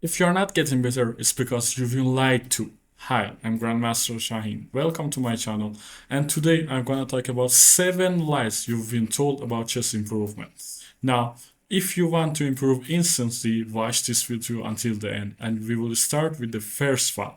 If you're not getting better, it's because you've been lied to. Hi, I'm Grandmaster Shahin. Welcome to my channel. And today I'm gonna talk about 7 lies you've been told about chess improvement. Now, if you want to improve instantly, watch this video until the end. And we will start with the first one.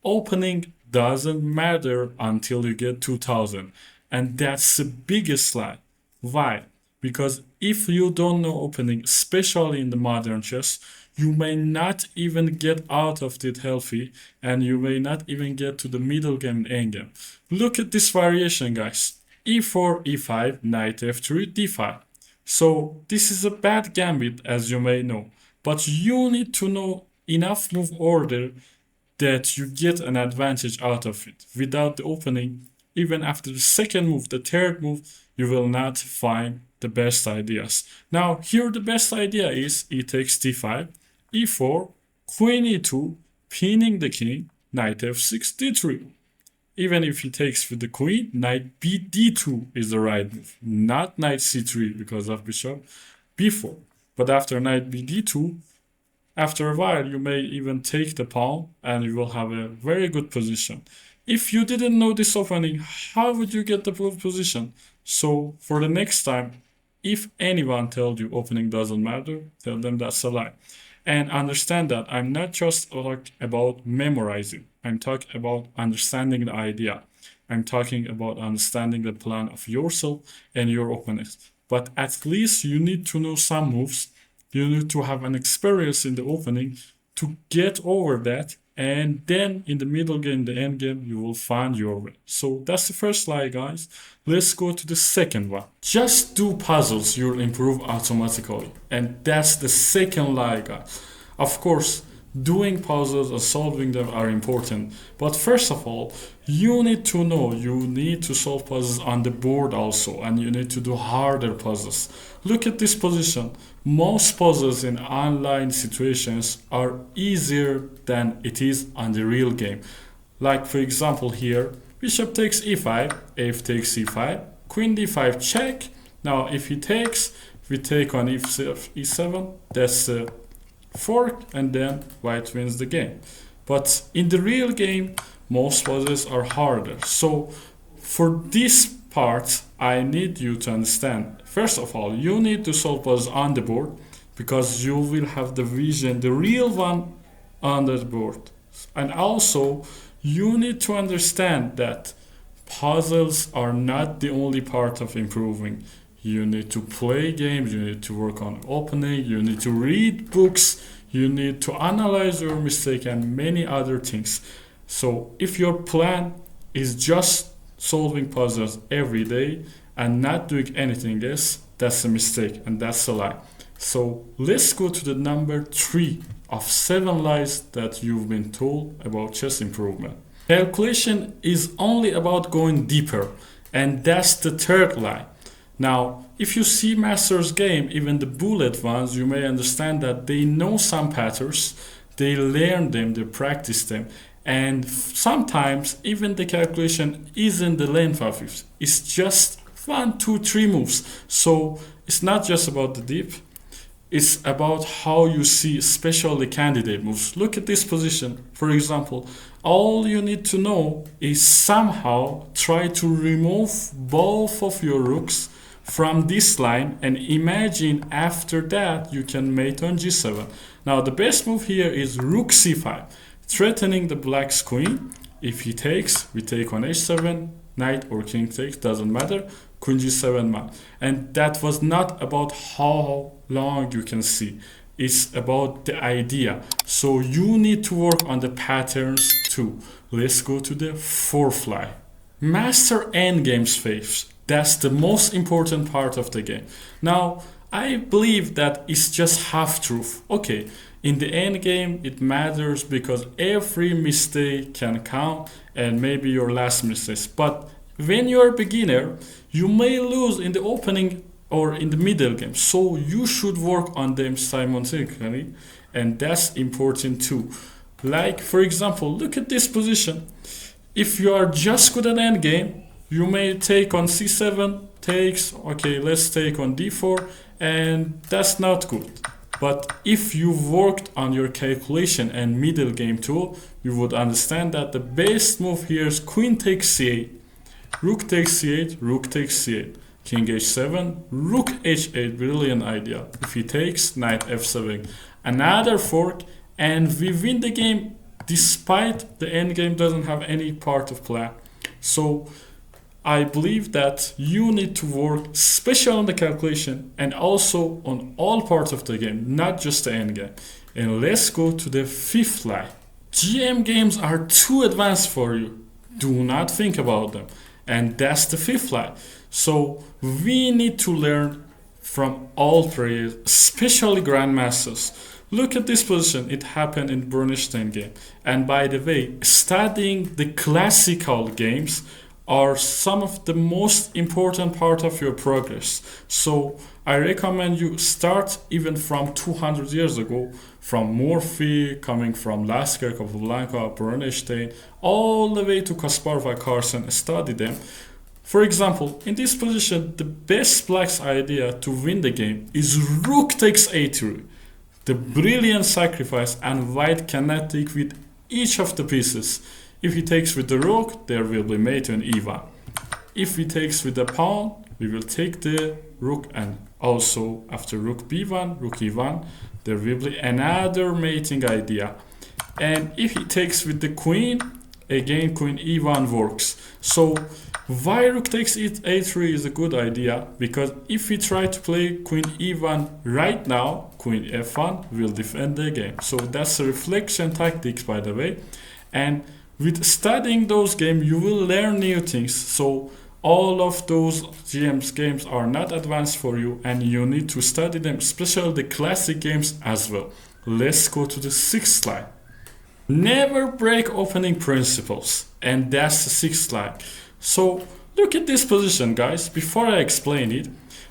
Opening doesn't matter until you get 2000. And that's the biggest lie. Why? Because if you don't know opening, especially in the modern chess, you may not even get out of it healthy and you may not even get to the middle game and endgame. Look at this variation, guys. E4, E5, knight F3, D5. So this is a bad gambit, as you may know, but you need to know enough move order that you get an advantage out of it. Without the opening, even after the second move, the third move, you will not find the best ideas. Now, here the best idea is e takes d5, e4, queen e2, pinning the king, knight f6, d3. Even if he takes with the queen, knight b d2 is the right move, not knight c3 because of bishop b4. But after knight b d2, after a while, you may even take the pawn and you will have a very good position. If you didn't know this opening, how would you get the good position? So for the next time, if anyone tells you opening doesn't matter, tell them that's a lie. And understand that I'm not just talking about memorizing. I'm talking about understanding the idea. I'm talking about understanding the plan of yourself and your opponent. But at least you need to know some moves. You need to have an experience in the opening to get over that, and then in the middle game, the end game, you will find your way. So that's the first lie, guys. Let's go to the second one. Just do puzzles, you'll improve automatically. And that's the second lie, guys. Of course, doing puzzles and solving them are important, but first of all, you need to know you need to solve puzzles on the board also, and you need to do harder puzzles. Look at this position. Most puzzles in online situations are easier than it is on the real game. Like for example here, bishop takes e5, f takes e5, queen d5 check. Now if he takes, we take on e7, that's fork, and then white wins the game. But in the real game, most puzzles are harder. So for this part, I need you to understand. First of all, you need to solve puzzles on the board because you will have the vision, the real one, on the board. And also, you need to understand that puzzles are not the only part of improving. You need to play games, you need to work on opening, you need to read books, you need to analyze your mistake and many other things. So if your plan is just solving puzzles every day and not doing anything else, that's a mistake and that's a lie. So let's go to the number 3 of 7 lies that you've been told about chess improvement. Calculation is only about going deeper, and that's the third lie. Now, if you see Master's game, even the bullet ones, you may understand that they know some patterns, they learn them, they practice them, and sometimes even the calculation isn't the length of it. It's just 1, 2, 3 moves. So it's not just about the deep, it's about how you see especially candidate moves. Look at this position. For example, all you need to know is somehow try to remove both of your rooks from this line, and imagine after that you can mate on g7. Now the best move here is rook c5, threatening the black's queen. If he takes, we take on h7, knight or king takes, doesn't matter, queen g7 man. And that was not about how long you can see, it's about the idea. So you need to work on the patterns too. Let's go to the fourth lie. Master endgames phase. That's the most important part of the game. Now, I believe that it's just half truth. Okay, in the end game, it matters because every mistake can count and maybe your last mistakes. But when you're a beginner, you may lose in the opening or in the middle game. So you should work on them simultaneously, and that's important too. Like, for example, look at this position. If you are just good at endgame, you may take on c7, takes, okay, let's take on d4, and that's not good. But if you worked on your calculation and middle game tool, you would understand that the best move here is queen takes c8, rook takes c8, rook takes c8, king h7, rook h8, brilliant idea. If he takes, knight f7, another fork, and we win the game despite the endgame doesn't have any part of plan. So I believe that you need to work especially on the calculation and also on all parts of the game, not just the endgame. And let's go to the fifth lie. GM games are too advanced for you. Do not think about them. And that's the fifth lie. So we need to learn from all players, especially grandmasters. Look at this position, it happened in Bernstein game. And by the way, studying the classical games are some of the most important part of your progress. So I recommend you start even from 200 years ago, from Morphy, coming from Lasker, Capablanca, Bernstein, all the way to Kasparov, Carson, study them. For example, in this position, the best black's idea to win the game is rook takes a3. The brilliant sacrifice, and white cannot take with each of the pieces. If he takes with the rook, there will be mate on e1. If he takes with the pawn, we will take the rook, and also after rook b1, rook e1, there will be another mating idea. And if he takes with the queen, again queen e1 works. So why rook takes a3 is a good idea, because if we try to play queen e1 right now, queen f1 will defend the game. So that's a reflection tactics, by the way. And with studying those games, you will learn new things. So all of those GM's games are not advanced for you, and you need to study them, especially the classic games as well. Let's go to the sixth slide. Never break opening principles, and that's the sixth slide. So look at this position, guys. Before I explain it,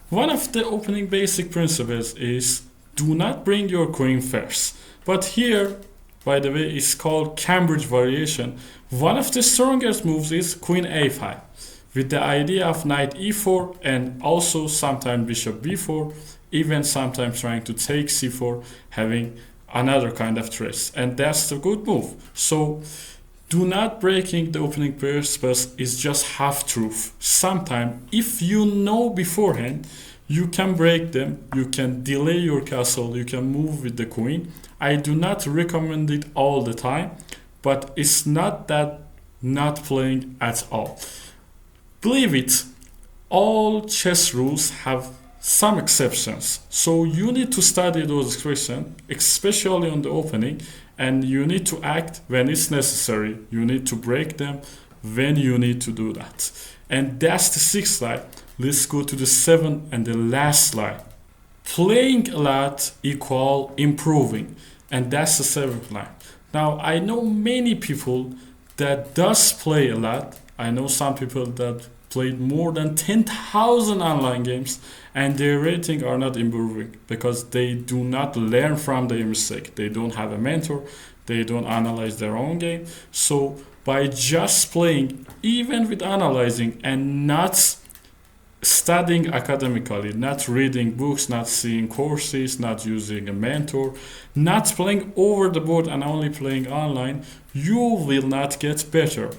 one of the opening basic principles is do not bring your queen first. But here, by the way, it's called Cambridge variation. One of the strongest moves is queen a5, with the idea of knight e4, and also sometimes bishop b4, even sometimes trying to take c4, having another kind of threats, and that's the good move. So do not breaking the opening principles is just half truth. Sometimes if you know beforehand, you can break them, you can delay your castle, you can move with the queen. I do not recommend it all the time, but it's not that not playing at all. Believe it, all chess rules have some exceptions, so you need to study those exceptions, especially on the opening, and you need to act when it's necessary. You need to break them when you need to do that. And that's the sixth slide. Let's go to the seventh and the last slide. Playing a lot equal improving, and that's the seventh line. Now I know many people that does play a lot. I know some people that played more than 10,000 online games, and their rating are not improving because they do not learn from their mistake. They don't have a mentor, they don't analyze their own game. So by just playing, even with analyzing and not studying academically, not reading books, not seeing courses, not using a mentor, not playing over the board and only playing online, you will not get better.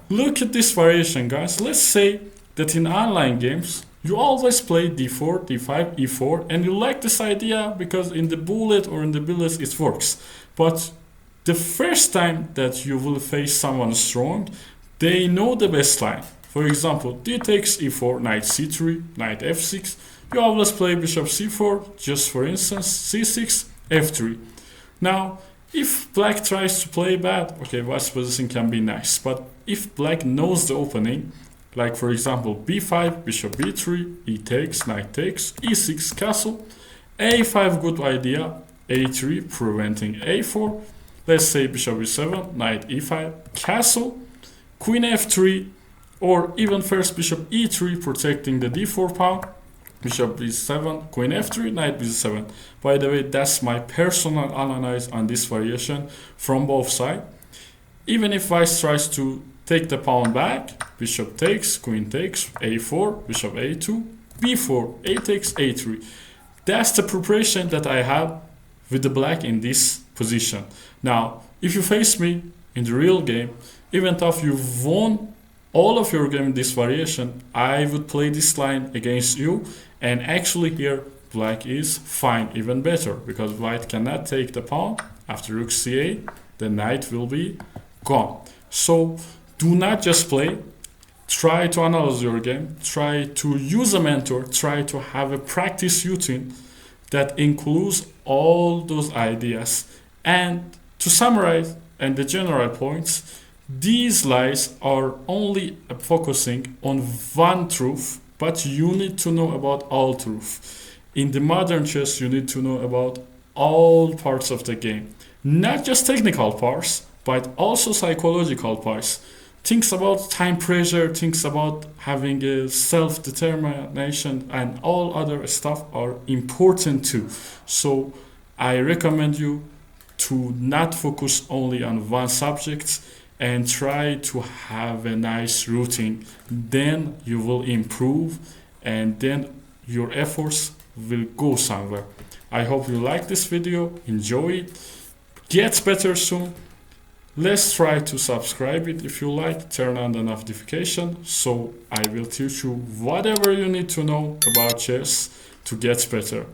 Look at this variation, guys. Let's say that in online games, you always play d4, d5, e4, and you like this idea because in the bullet or in the billets it works. But the first time that you will face someone strong, they know the best line. For example, d takes e4, knight c3, knight f6. You always play bishop c4, just for instance, c6, f3. Now, if black tries to play bad, okay, white position can be nice. But if black knows the opening, like for example b5, bishop b3, e takes, knight takes, e6, castle, a5, good idea, a3, preventing a4, let's say bishop e7, knight e5, castle, queen f3, or even first bishop e3, protecting the d4 pawn, bishop b7, queen f3, knight b7. By the way, that's my personal analysis on this variation from both sides. Even if white tries to take the pawn back, bishop takes, queen takes, a4, bishop a2, b4, a takes, a3. That's the preparation that I have with the black in this position. Now, if you face me in the real game, even though you've won all of your game in this variation, I would play this line against you, and actually here black is fine, even better, because white cannot take the pawn. After rook c8, the knight will be gone. So do not just play, try to analyze your game, try to use a mentor, try to have a practice routine that includes all those ideas. And to summarize and the general points, these lies are only focusing on one truth, but you need to know about all truth. In the modern chess, you need to know about all parts of the game, not just technical parts, but also psychological parts. Things about time pressure, things about having a self-determination, and all other stuff are important too. So I recommend you to not focus only on one subject and try to have a nice routine. Then you will improve, and then your efforts will go somewhere. I hope you like this video, enjoy it, get better soon. Let's try to subscribe it if you like, turn on the notification, so I will teach you whatever you need to know about chess to get better.